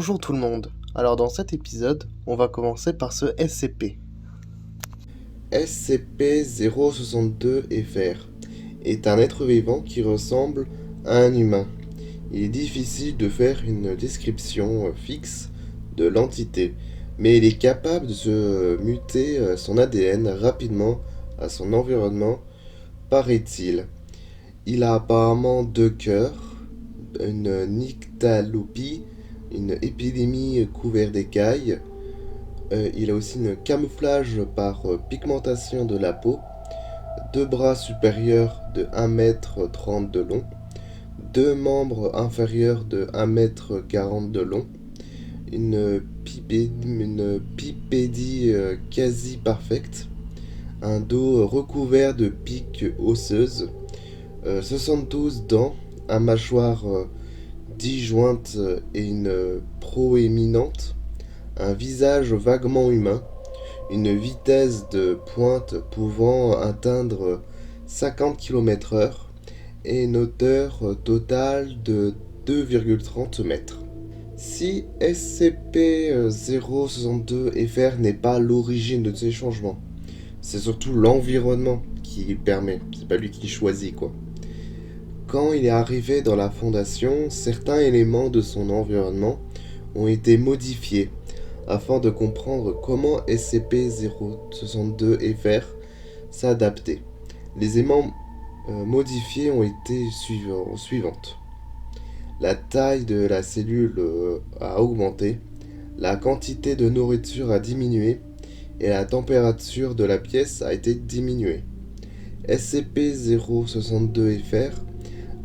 Bonjour tout le monde. Alors dans cet épisode, on va commencer par ce SCP. SCP-062-FR est un être vivant qui ressemble à un humain. Il est difficile de faire une description fixe de l'entité, mais il est capable de se muter son ADN rapidement à son environnement, paraît-il. Il a apparemment 2 cœurs, une nyctalopie, une épidémie couverte d'écailles. Il a aussi un camouflage par pigmentation de la peau, 2 bras supérieurs de 1,30 m de long, 2 membres inférieurs de 1,40 m de long, une pipédie quasi parfaite, un dos recouvert de piques osseuses, 72 dents, un mâchoire disjointe et une proéminente, un visage vaguement humain, une vitesse de pointe pouvant atteindre 50 km/h et une hauteur totale de 2,30 mètres. Si SCP-062-FR n'est pas l'origine de ces changements, c'est surtout l'environnement qui le permet, c'est pas lui qui choisit quoi. Quand il est arrivé dans la Fondation, certains éléments de son environnement ont été modifiés afin de comprendre comment SCP-062-FR s'adaptait. Les éléments modifiés ont été suivantes. La taille de la cellule a augmenté, la quantité de nourriture a diminué et la température de la pièce a été diminuée. SCP-062-FR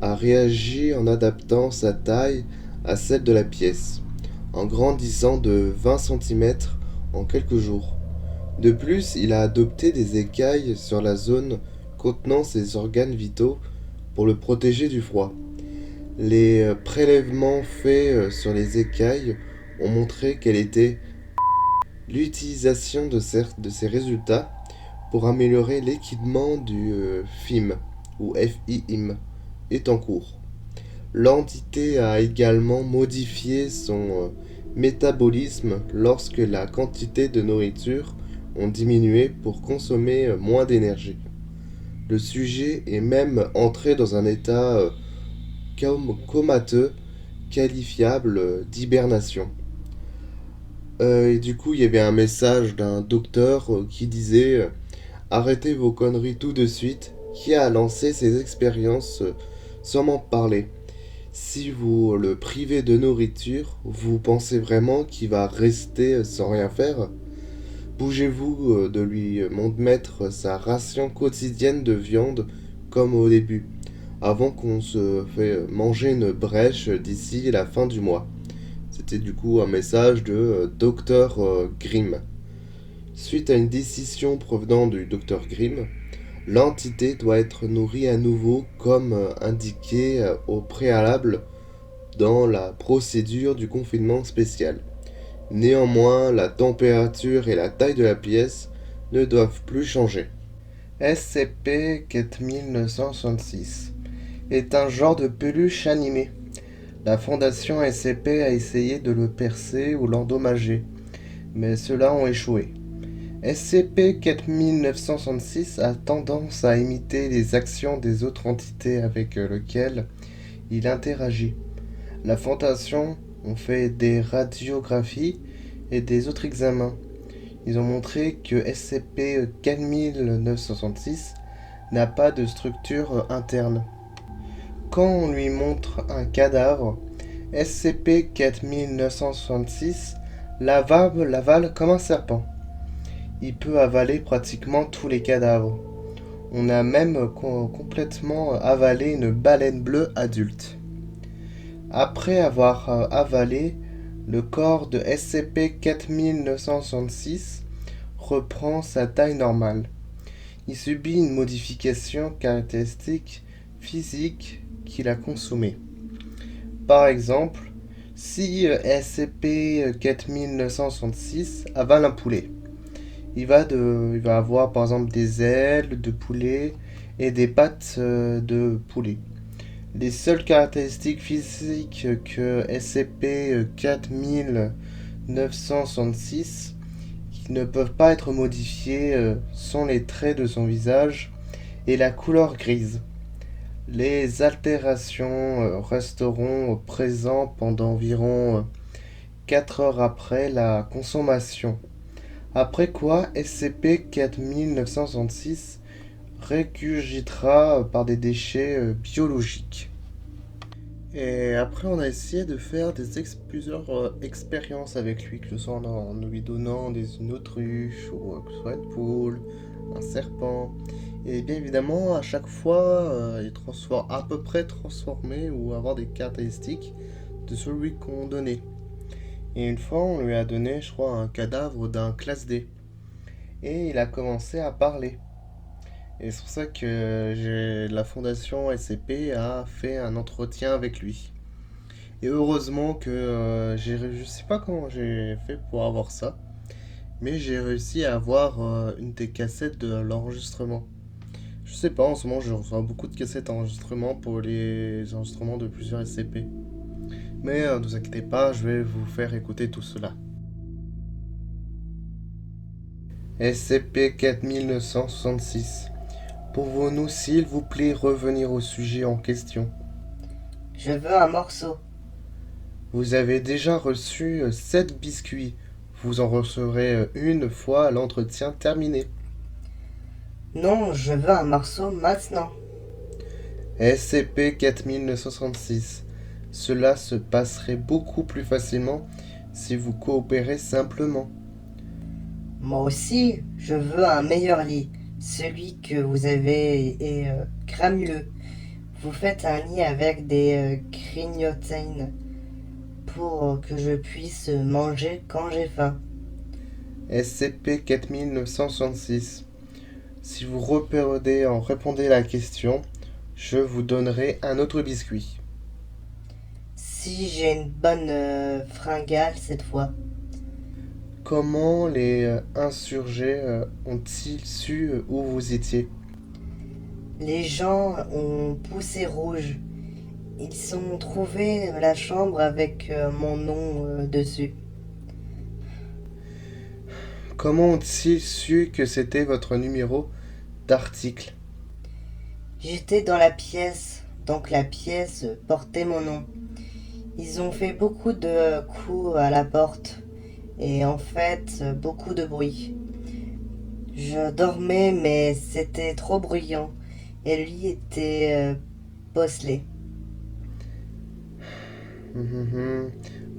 a réagi en adaptant sa taille à celle de la pièce, en grandissant de 20 cm en quelques jours. De plus, il a adopté des écailles sur la zone contenant ses organes vitaux pour le protéger du froid. Les prélèvements faits sur les écailles ont montré quelle était l'utilisation de ces résultats pour améliorer l'équipement du FIM ou FIM est en cours. L'entité a également modifié son métabolisme lorsque la quantité de nourriture ont diminué pour consommer moins d'énergie. Le sujet est même entré dans un état comateux qualifiable d'hibernation. Et du coup, il y avait un message d'un docteur qui disait arrêtez vos conneries tout de suite, qui a lancé ces expériences sans m'en parler. Si vous le privez de nourriture, vous pensez vraiment qu'il va rester sans rien faire? Bougez-vous de lui mettre sa ration quotidienne de viande comme au début, avant qu'on se fait manger une brèche d'ici la fin du mois. C'était du coup un message de Dr Grimm. Suite à une décision provenant du Dr Grimm, l'entité doit être nourrie à nouveau comme indiqué au préalable dans la procédure du confinement spécial. Néanmoins, la température et la taille de la pièce ne doivent plus changer. SCP-4966 est un genre de peluche animé. La fondation SCP a essayé de le percer ou l'endommager, mais ceux-là ont échoué. SCP-4966 a tendance à imiter les actions des autres entités avec lesquelles il interagit. La Fondation a fait des radiographies et des autres examens. Ils ont montré que SCP-4966 n'a pas de structure interne. Quand on lui montre un cadavre, SCP-4966 l'avale comme un serpent. Il peut avaler pratiquement tous les cadavres. On a même complètement avalé une baleine bleue adulte. Après avoir avalé, le corps de SCP-4966 reprend sa taille normale. Il subit une modification caractéristique physique qu'il a consommée. Par exemple, si SCP-4966 avale un poulet, il va avoir par exemple des ailes de poulet et des pattes de poulet. Les seules caractéristiques physiques que SCP-4966 qui ne peuvent pas être modifiées sont les traits de son visage et la couleur grise. Les altérations resteront présentes pendant environ 4 heures après la consommation. Après quoi, SCP-4966 régurgitera par des déchets biologiques. Et après, on a essayé de faire plusieurs expériences avec lui, que ce soit en lui donnant une autruche, ou que ce soit une poule, un serpent. Et bien évidemment, à chaque fois, il transforme à peu près transformé ou avoir des caractéristiques de celui qu'on donnait. Et une fois, on lui a donné, je crois, un cadavre d'un classe D. Et il a commencé à parler. Et c'est pour ça que la fondation SCP a fait un entretien avec lui. Et heureusement que je sais pas comment j'ai fait pour avoir ça, mais j'ai réussi à avoir une des cassettes de l'enregistrement. Je sais pas, en ce moment je reçois beaucoup de cassettes d'enregistrement pour les enregistrements de plusieurs SCP. Mais ne vous inquiétez pas, je vais vous faire écouter tout cela. SCP-4966. Pouvons-nous s'il vous plaît revenir au sujet en question? Je veux un morceau. Vous avez déjà reçu 7 biscuits. Vous en recevrez une fois l'entretien terminé. Non, je veux un morceau maintenant. SCP-4966. Cela se passerait beaucoup plus facilement si vous coopérez simplement. Moi aussi, je veux un meilleur lit. Celui que vous avez est granuleux. Vous faites un lit avec des grignotines pour que je puisse manger quand j'ai faim. SCP-4966. Si vous répondez à la question, je vous donnerai un autre biscuit. Si j'ai une bonne fringale cette fois. Comment les insurgés ont-ils su où vous étiez? Les gens ont poussé rouge. Ils ont trouvé la chambre avec mon nom dessus. Comment ont-ils su que c'était votre numéro d'article? J'étais dans la pièce, donc la pièce portait mon nom. Ils ont fait beaucoup de coups à la porte et en fait beaucoup de bruit. Je dormais mais c'était trop bruyant et lui était bosselé.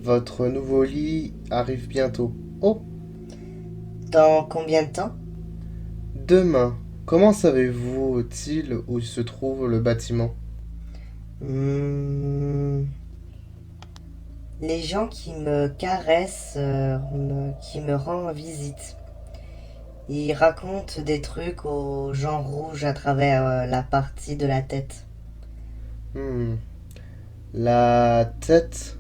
Votre nouveau lit arrive bientôt. Oh, Dans combien de temps? demain. Comment savez-vous-t-il où se trouve le bâtiment? Hmm, Les gens qui me caressent, qui me rendent visite. Ils racontent des trucs aux gens rouges à travers la partie de la tête. Hmm, La tête.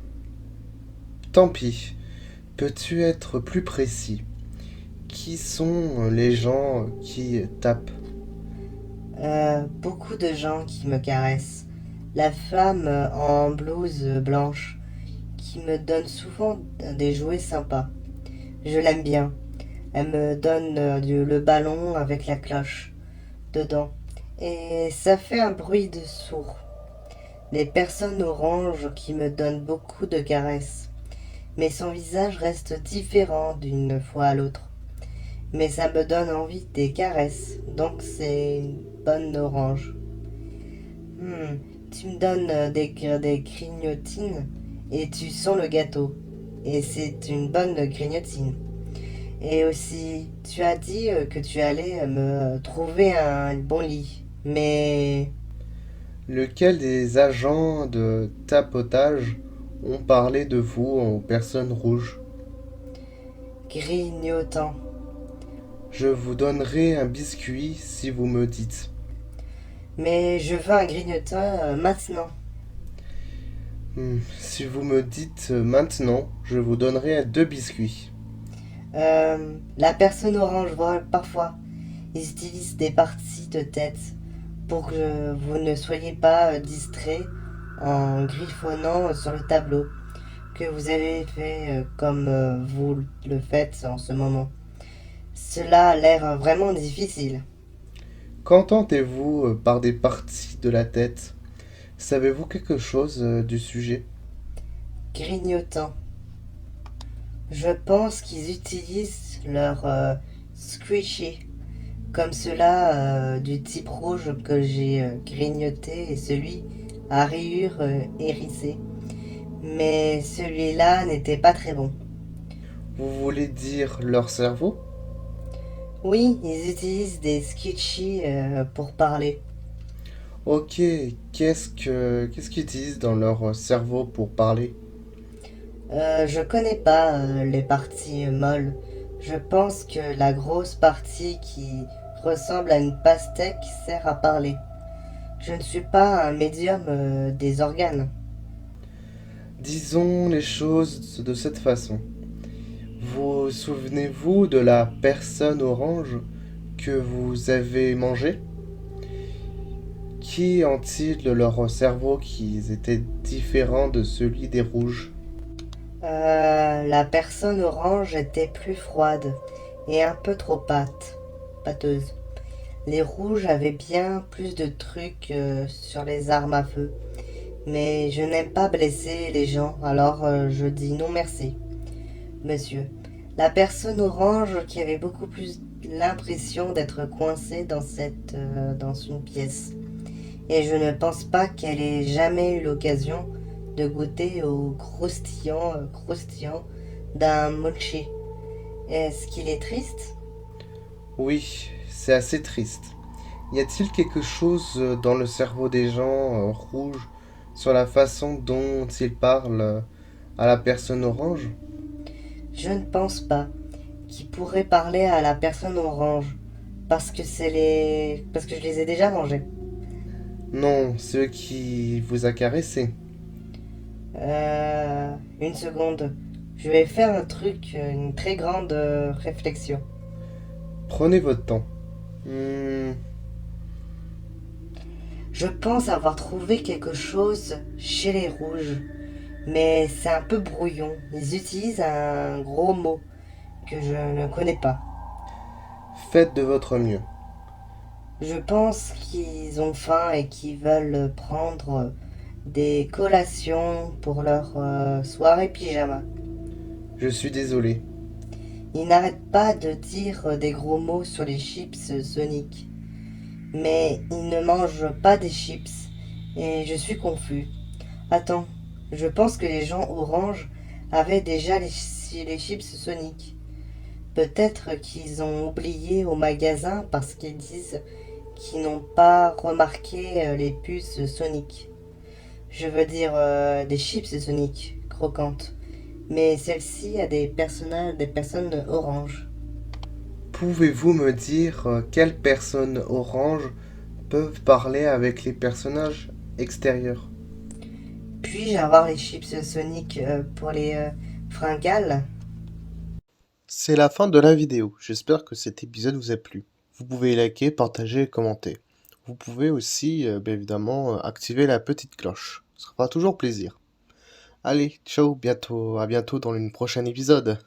Tant pis. Peux-tu être plus précis? Qui sont les gens qui tapent? Beaucoup de gens qui me caressent. La femme en blouse blanche qui me donne souvent des jouets sympas. Je l'aime bien. Elle me donne le ballon avec la cloche dedans. Et ça fait un bruit de sourd. Les personnes oranges qui me donnent beaucoup de caresses. Mais son visage reste différent d'une fois à l'autre. Mais ça me donne envie des caresses. Donc c'est une bonne orange. Tu me donnes des grignotines et tu sens le gâteau. Et c'est une bonne grignotine. Et aussi, tu as dit que tu allais me trouver un bon lit. Mais Lequel des agents de tapotage ont parlé de vous aux personnes rouges? grignotant. Je vous donnerai un biscuit si vous me dites. Mais je veux un grignotant maintenant. Si vous me dites maintenant, je vous donnerai 2 biscuits. La personne orange, voilà, parfois, ils utilisent des parties de tête pour que vous ne soyez pas distrait en griffonnant sur le tableau que vous avez fait comme vous le faites en ce moment. Cela a l'air vraiment difficile. Qu'entendez-vous par des parties de la tête? Savez-vous quelque chose du sujet? Grignotant. Je pense qu'ils utilisent leur squishy, comme cela du type rouge que j'ai grignoté et celui à rayures hérissées. Mais celui-là n'était pas très bon. Vous voulez dire leur cerveau? Oui, ils utilisent des sketchy pour parler. Ok, qu'est-ce qu'ils utilisent dans leur cerveau pour parler? Je connais pas les parties molles. Je pense que la grosse partie qui ressemble à une pastèque sert à parler. Je ne suis pas un médium des organes. Disons les choses de cette façon. Vous souvenez-vous de la personne orange que vous avez mangée? Qui ont-ils de leur cerveau qui était différent de celui des rouges? La personne orange était plus froide et un peu trop pâteuse. Les rouges avaient bien plus de trucs sur les armes à feu. Mais je n'aime pas blesser les gens, alors je dis non merci, monsieur. La personne orange qui avait beaucoup plus l'impression d'être coincée dans une pièce. Et je ne pense pas qu'elle ait jamais eu l'occasion de goûter au croustillant d'un mochi. Est-ce qu'il est triste? Oui, c'est assez triste. Y a-t-il quelque chose dans le cerveau des gens rouges sur la façon dont ils parlent à la personne orange? Je ne pense pas qu'il pourrait parler à la personne orange parce que je les ai déjà mangés. Non, ceux qui vous a caressé. Une seconde. Je vais faire un truc, une très grande réflexion. Prenez votre temps. Hmm, Je pense avoir trouvé quelque chose chez les rouges, mais c'est un peu brouillon. Ils utilisent un gros mot que je ne connais pas. faites de votre mieux. Je pense qu'ils ont faim et qu'ils veulent prendre des collations pour leur soirée pyjama. Je suis désolé. Ils n'arrêtent pas de dire des gros mots sur les chips Sonic. Mais ils ne mangent pas des chips. Et je suis confus. Attends, je pense que les gens orange avaient déjà les chips Sonic. Peut-être qu'ils ont oublié au magasin parce qu'ils disent qu'ils n'ont pas remarqué les puces Sonic. Je veux dire des chips Sonic croquantes. Mais celle-ci a des personnes orange. Pouvez-vous me dire quelles personnes oranges peuvent parler avec les personnages extérieurs? Puis-je avoir les chips Sonic pour les fringales? C'est la fin de la vidéo. J'espère que cet épisode vous a plu. Vous pouvez liker, partager et commenter. Vous pouvez aussi, bien évidemment, activer la petite cloche. Ça fera toujours plaisir. Allez, ciao, bientôt, à bientôt dans une prochaine épisode.